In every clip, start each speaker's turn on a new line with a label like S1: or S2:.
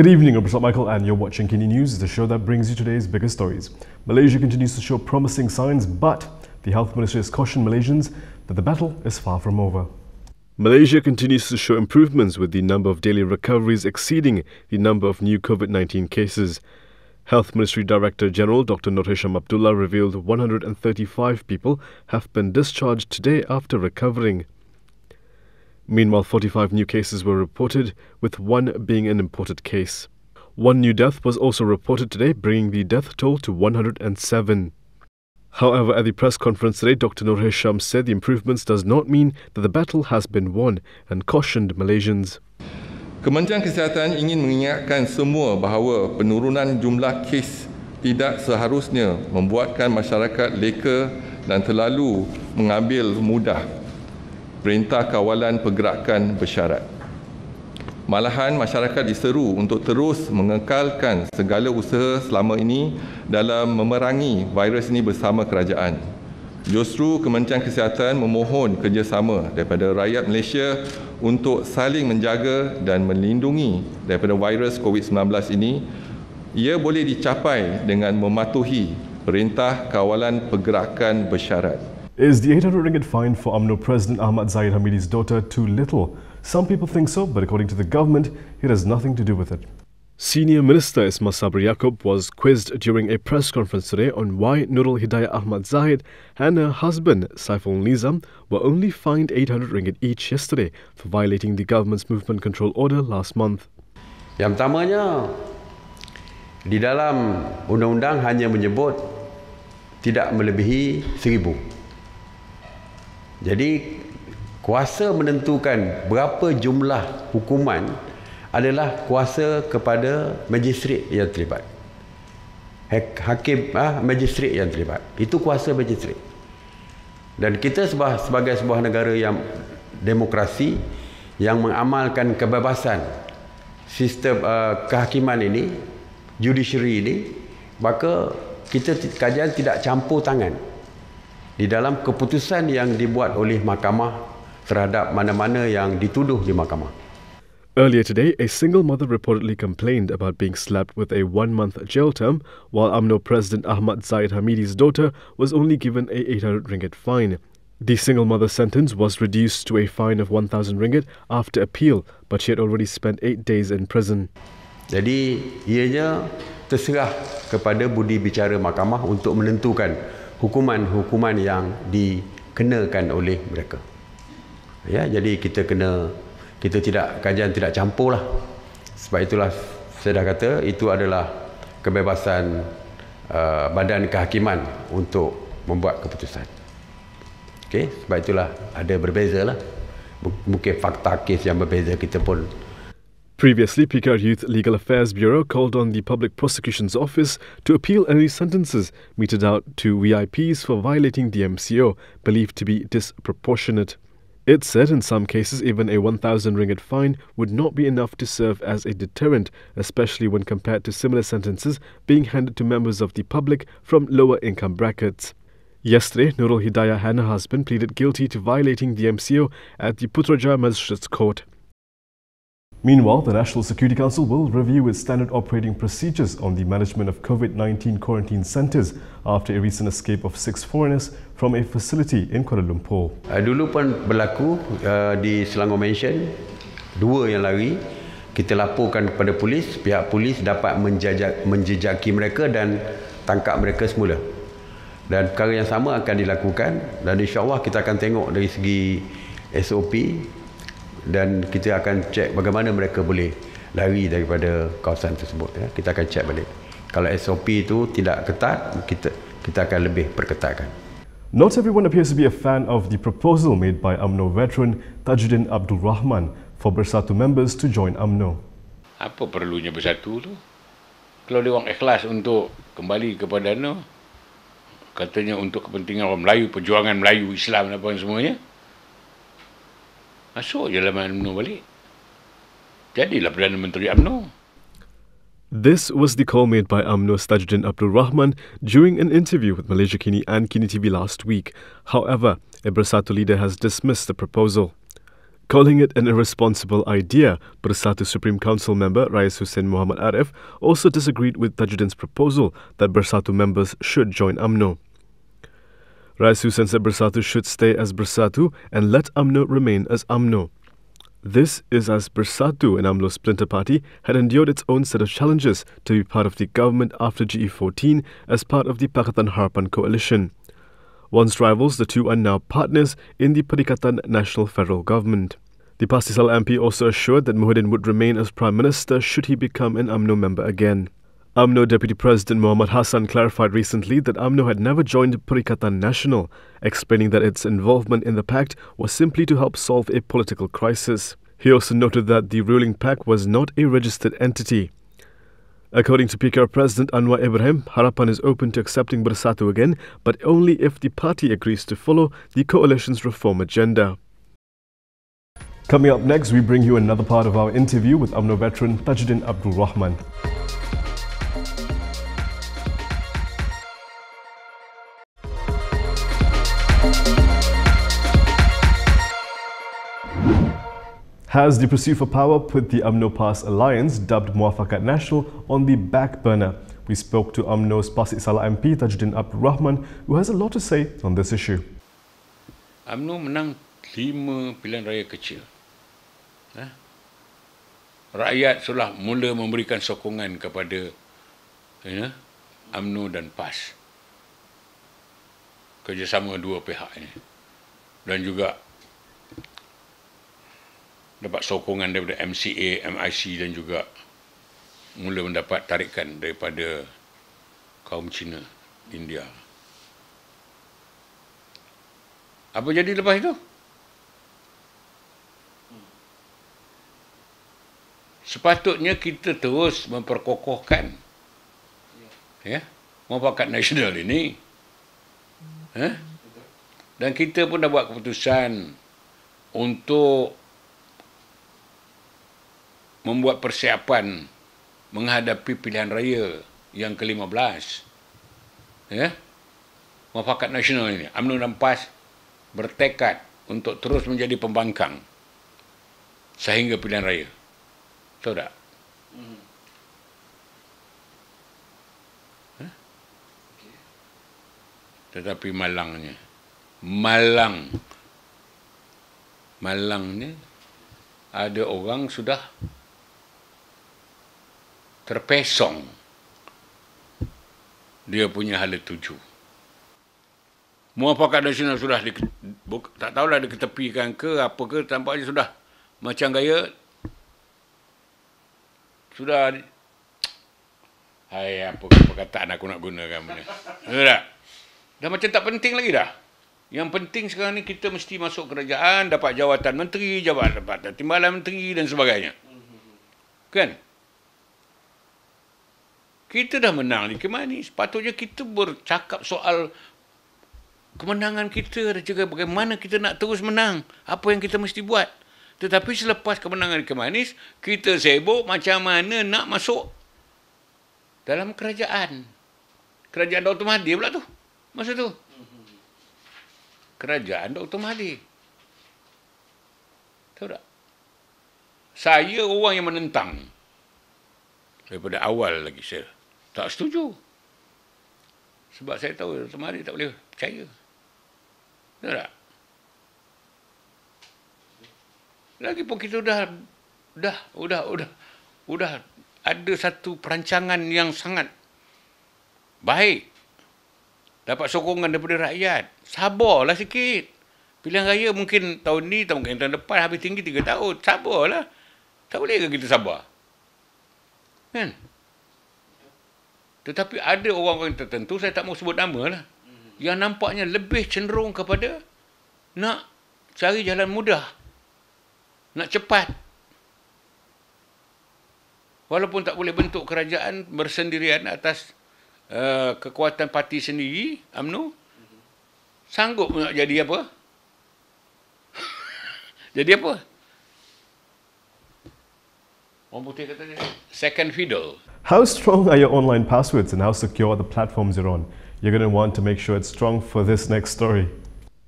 S1: Good evening, I'm Michael and you're watching Kini News, the show that brings you today's biggest stories. Malaysia continues to show promising signs, but the Health Minister has cautioned Malaysians that the battle is far from over. Malaysia continues to show improvements with the number of daily recoveries exceeding the number of new COVID-19 cases. Health Ministry Director General Dr. Nurulhidayah Abdullah revealed 135 people have been discharged today after recovering. Meanwhile, 45 new cases were reported, with one being an imported case. One new death was also reported today, bringing the death toll to 107. However, at the press conference today, Dr. Nurulhidayah said the improvements does not mean that the battle has been won and cautioned Malaysians.
S2: Kementerian Kesihatan ingin mengingatkan semua bahawa penurunan jumlah kes tidak seharusnya membuatkan masyarakat leka dan terlalu mengambil mudah Perintah Kawalan Pergerakan Bersyarat. Malahan masyarakat diseru untuk terus mengekalkan segala usaha selama ini dalam memerangi virus ini bersama kerajaan. Justru Kementerian Kesihatan memohon kerjasama daripada rakyat Malaysia untuk saling menjaga dan melindungi daripada virus COVID-19 ini. Ia boleh dicapai dengan mematuhi Perintah Kawalan Pergerakan Bersyarat.
S1: Is the 800 ringgit fine for Umno President Ahmad Zahid Hamidi's daughter too little? Some people think so, but according to the government, it has nothing to do with it. Senior Minister Ismail Sabri Yaakob was quizzed during a press conference today on why Nurulhidayah Ahmad Zahid and her husband Saiful Nizam were only fined 800 ringgit each yesterday for violating the government's movement control order last month.
S3: Yang pertamanya, di dalam undang-undang hanya menyebut tidak melebihi 1,000. Jadi, kuasa menentukan berapa jumlah hukuman adalah kuasa kepada magistrate yang terlibat. Hakim, magistrate yang terlibat. Itu kuasa magistrate. Dan kita sebagai sebuah negara yang demokrasi, yang mengamalkan kebebasan sistem kehakiman ini, judiciary ini, maka kita kajian tidak campur tangan di dalam keputusan yang dibuat oleh mahkamah terhadap mana-mana yang dituduh di mahkamah.
S1: Earlier today, a single mother reportedly complained about being slapped with a 1-month jail term, while Umno President Ahmad Zahid Hamidi's daughter was only given a 800 ringgit fine. The single mother's sentence was reduced to a fine of 1,000 ringgit after appeal, but she had already spent 8 days in prison.
S3: Jadi, ianya terserah kepada budi bicara mahkamah untuk menentukan hukuman-hukuman yang dikenakan oleh mereka. Ya, jadi kita tidak kajian tidak campur lah. Sebab itulah saya dah kata itu adalah kebebasan badan kehakiman untuk membuat keputusan. Okey, sebab itulah ada berbeza lah. Mungkin fakta kes yang berbeza kita pun.
S1: Previously, PKR Youth Legal Affairs Bureau called on the Public Prosecution's Office to appeal any sentences meted out to VIPs for violating the MCO, believed to be disproportionate. It said in some cases even a 1,000 ringgit fine would not be enough to serve as a deterrent, especially when compared to similar sentences being handed to members of the public from lower income brackets. Yesterday, Nurulhidayah and her husband pleaded guilty to violating the MCO at the Putrajaya Magistrates Court. Meanwhile, the National Security Council will review its standard operating procedures on the management of COVID-19 quarantine centres after a recent escape of 6 foreigners from a facility in Kuala Lumpur.
S3: Dulu pun berlaku di Selangor Mansion, 2 yang lari. Kita laporkan kepada polis, pihak polis dapat menjejaki mereka dan tangkap mereka semula. Dan perkara yang sama akan dilakukan dan insya-Allah kita akan tengok dari segi SOP dan kita akan cek bagaimana mereka boleh lari daripada kawasan tersebut. Ya. Kita akan cek balik. Kalau SOP itu tidak ketat, kita akan lebih perketatkan.
S1: Not everyone appears to be a fan of the proposal made by Umno veteran Tajuddin Abdul Rahman for Bersatu members to join Umno.
S4: Apa perlunya bersatu tu? Kalau dia orang ikhlas untuk kembali kepada UMNO, katanya untuk kepentingan orang Melayu, perjuangan Melayu, Islam dan apa semuanya, masuk je dalam UMNO balik. Jadilah Perdana Menteri UMNO.
S1: This was the call made by UMNO's Tajuddin Abdul Rahman during an interview with Malaysia Kini and KiniTV last week. However, a Bersatu leader has dismissed the proposal. Calling it an irresponsible idea, Bersatu Supreme Council member Rais Hussein Muhammad Arif also disagreed with Tajuddin's proposal that Bersatu members should join UMNO. Rais Hussein said Bersatu should stay as Bersatu and let UMNO remain as UMNO. This is as Bersatu, an UMNO splinter party, had endured its own set of challenges to be part of the government after GE14 as part of the Pakatan Harapan coalition. Once rivals, the two are now partners in the Perikatan Nasional Federal Government. The Pastisal MP also assured that Muhyiddin would remain as Prime Minister should he become an UMNO member again. UMNO Deputy President Muhammad Hassan clarified recently that UMNO had never joined Perikatan Nasional, explaining that its involvement in the pact was simply to help solve a political crisis. He also noted that the ruling pact was not a registered entity. According to PKR President Anwar Ibrahim, Harapan is open to accepting Bersatu again, but only if the party agrees to follow the coalition's reform agenda.
S5: Coming up next, we bring you another part of our interview with UMNO veteran Tajuddin Abdul Rahman. Has the pursuit for power put the UMNO PAS alliance, dubbed Muafakat Nasional, on the back burner? We spoke to UMNO's Pasir Salah MP Tajuddin Abdul Rahman, who has a lot to say on this issue.
S4: UMNO menang 5 pilihan raya kecil. Rakyat sudah mula memberikan sokongan kepada UMNO dan PAS. Kerjasama dua pihak ini. Dan juga dapat sokongan daripada MCA, MIC dan juga mula mendapat tarikan daripada kaum Cina, India. Apa jadi lepas itu? Sepatutnya kita terus memperkokohkan Muafakat Nasional ini. Dan kita pun dah buat keputusan untuk membuat persiapan menghadapi pilihan raya yang ke-15. Muafakat Nasional ini, UMNO dan PAS bertekad untuk terus menjadi pembangkang sehingga pilihan raya. Tahu tak? Tetapi malangnya, malangnya ada orang sudah terpesong dia punya hala tuju. Muafakat Nasional sudah tak tahulah diketepikan ke apa ke, tampaknya sudah macam gaya sudah apa perkataan aku nak gunakan benda. Dah macam tak penting lagi dah. Yang penting sekarang ni kita mesti masuk kerajaan, dapat jawatan menteri, jabatan timbalan menteri dan sebagainya. Kan? Kita dah menang di kemana? Sepatutnya kita bercakap soal kemenangan kita dan juga bagaimana kita nak terus menang. Apa yang kita mesti buat. Tetapi selepas kemenangan di Kemanis, kita sibuk macam mana nak masuk dalam kerajaan. Kerajaan Dr. Mahathir pula tu. Masa tu. Kerajaan Dr. Mahathir. Tahu tak? Saya orang yang menentang. Daripada awal lagi saya tak setuju. Sebab saya tahu Dr. Mahathir tak boleh percaya. Tahu tak? Lagipun kita udah ada satu perancangan yang sangat baik. Dapat sokongan daripada rakyat. Sabarlah sikit. Pilihan raya mungkin tahun ni, mungkin tahun depan, habis tinggi 3 tahun. Sabarlah. Tak boleh ke kita sabar? Kan? Tetapi ada orang-orang tertentu, saya tak mau sebut nama lah, yang nampaknya lebih cenderung kepada nak cari jalan mudah. Nak cepat. Walaupun tak boleh bentuk kerajaan bersendirian atas kekuatan parti sendiri, UMNO, sanggup nak jadi apa? Jadi apa? Orang putih kata second fiddle.
S5: How strong are your online passwords and how secure are the platforms you're on? You're going to want to make sure it's strong for this next story.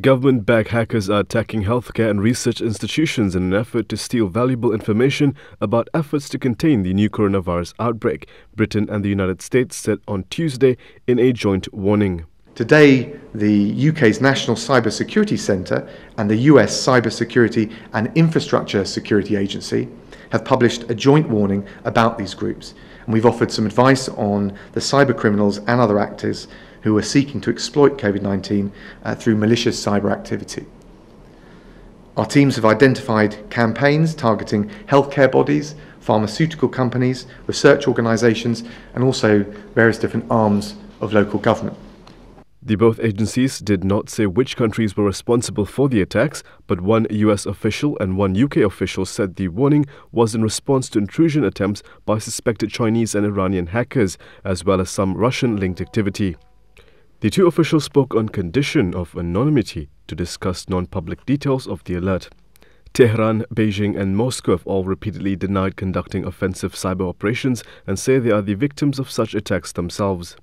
S5: Government-backed hackers are attacking healthcare and research institutions in an effort to steal valuable information about efforts to contain the new coronavirus outbreak, Britain and the United States said on Tuesday in a joint warning.
S6: Today, the UK's National Cyber Security Centre and the US Cyber Security and Infrastructure Security Agency have published a joint warning about these groups, and we've offered some advice on the cyber criminals and other actors who are seeking to exploit COVID-19 through malicious cyber activity. Our teams have identified campaigns targeting healthcare bodies, pharmaceutical companies, research organisations, and also various different arms of local government.
S5: The both agencies did not say which countries were responsible for the attacks, but one US official and one UK official said the warning was in response to intrusion attempts by suspected Chinese and Iranian hackers, as well as some Russian-linked activity. The two officials spoke on condition of anonymity to discuss non-public details of the alert. Tehran, Beijing and Moscow have all repeatedly denied conducting offensive cyber operations and say they are the victims of such attacks themselves.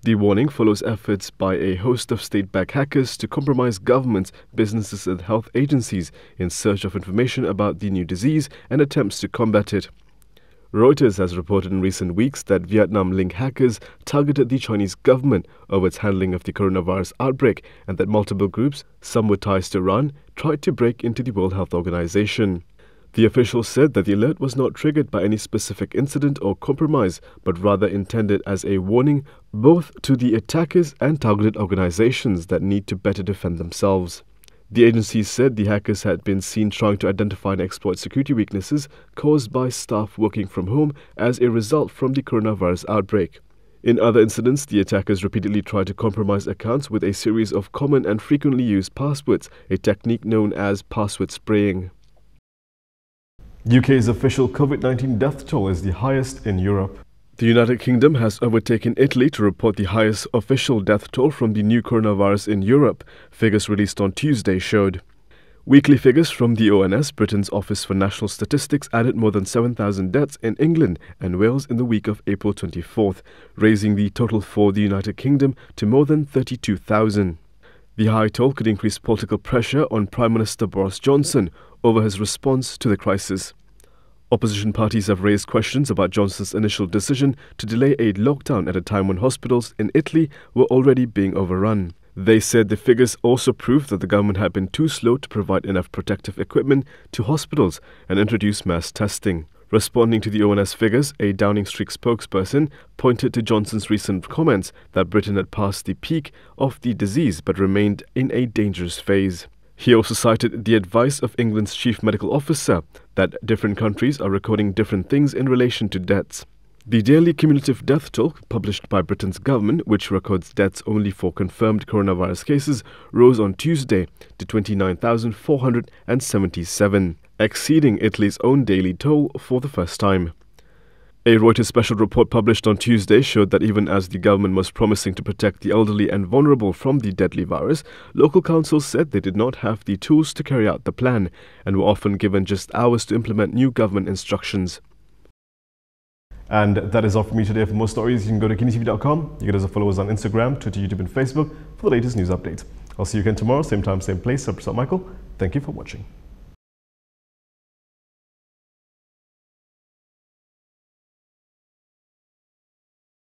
S5: The warning follows efforts by a host of state-backed hackers to compromise governments, businesses and health agencies in search of information about the new disease and attempts to combat it. Reuters has reported in recent weeks that Vietnam-linked hackers targeted the Chinese government over its handling of the coronavirus outbreak and that multiple groups, some with ties to Iran, tried to break into the World Health Organization. The officials said that the alert was not triggered by any specific incident or compromise, but rather intended as a warning both to the attackers and targeted organizations that need to better defend themselves. The agency said the hackers had been seen trying to identify and exploit security weaknesses caused by staff working from home as a result from the coronavirus outbreak. In other incidents, the attackers repeatedly tried to compromise accounts with a series of common and frequently used passwords, a technique known as password spraying.
S1: UK's official COVID-19 death toll is the highest in Europe.
S5: The United Kingdom has overtaken Italy to report the highest official death toll from the new coronavirus in Europe. Figures released on Tuesday showed. Weekly figures from the ONS, Britain's Office for National Statistics, added more than 7,000 deaths in England and Wales in the week of April 24th, raising the total for the United Kingdom to more than 32,000. The high toll could increase political pressure on Prime Minister Boris Johnson over his response to the crisis. Opposition parties have raised questions about Johnson's initial decision to delay a lockdown at a time when hospitals in Italy were already being overrun. They said the figures also proved that the government had been too slow to provide enough protective equipment to hospitals and introduce mass testing. Responding to the ONS figures, a Downing Street spokesperson pointed to Johnson's recent comments that Britain had passed the peak of the disease but remained in a dangerous phase. He also cited the advice of England's chief medical officer that different countries are recording different things in relation to deaths. The daily cumulative death toll published by Britain's government, which records deaths only for confirmed coronavirus cases, rose on Tuesday to 29,477, exceeding Italy's own daily toll for the first time. A Reuters special report published on Tuesday showed that even as the government was promising to protect the elderly and vulnerable from the deadly virus, local councils said they did not have the tools to carry out the plan and were often given just hours to implement new government instructions.
S1: And that is all from me today. For more stories, you can go to KiniTV.com. You can also follow us on Instagram, Twitter, YouTube and Facebook for the latest news updates. I'll see you again tomorrow, same time, same place. I'm Michael. Thank you for watching.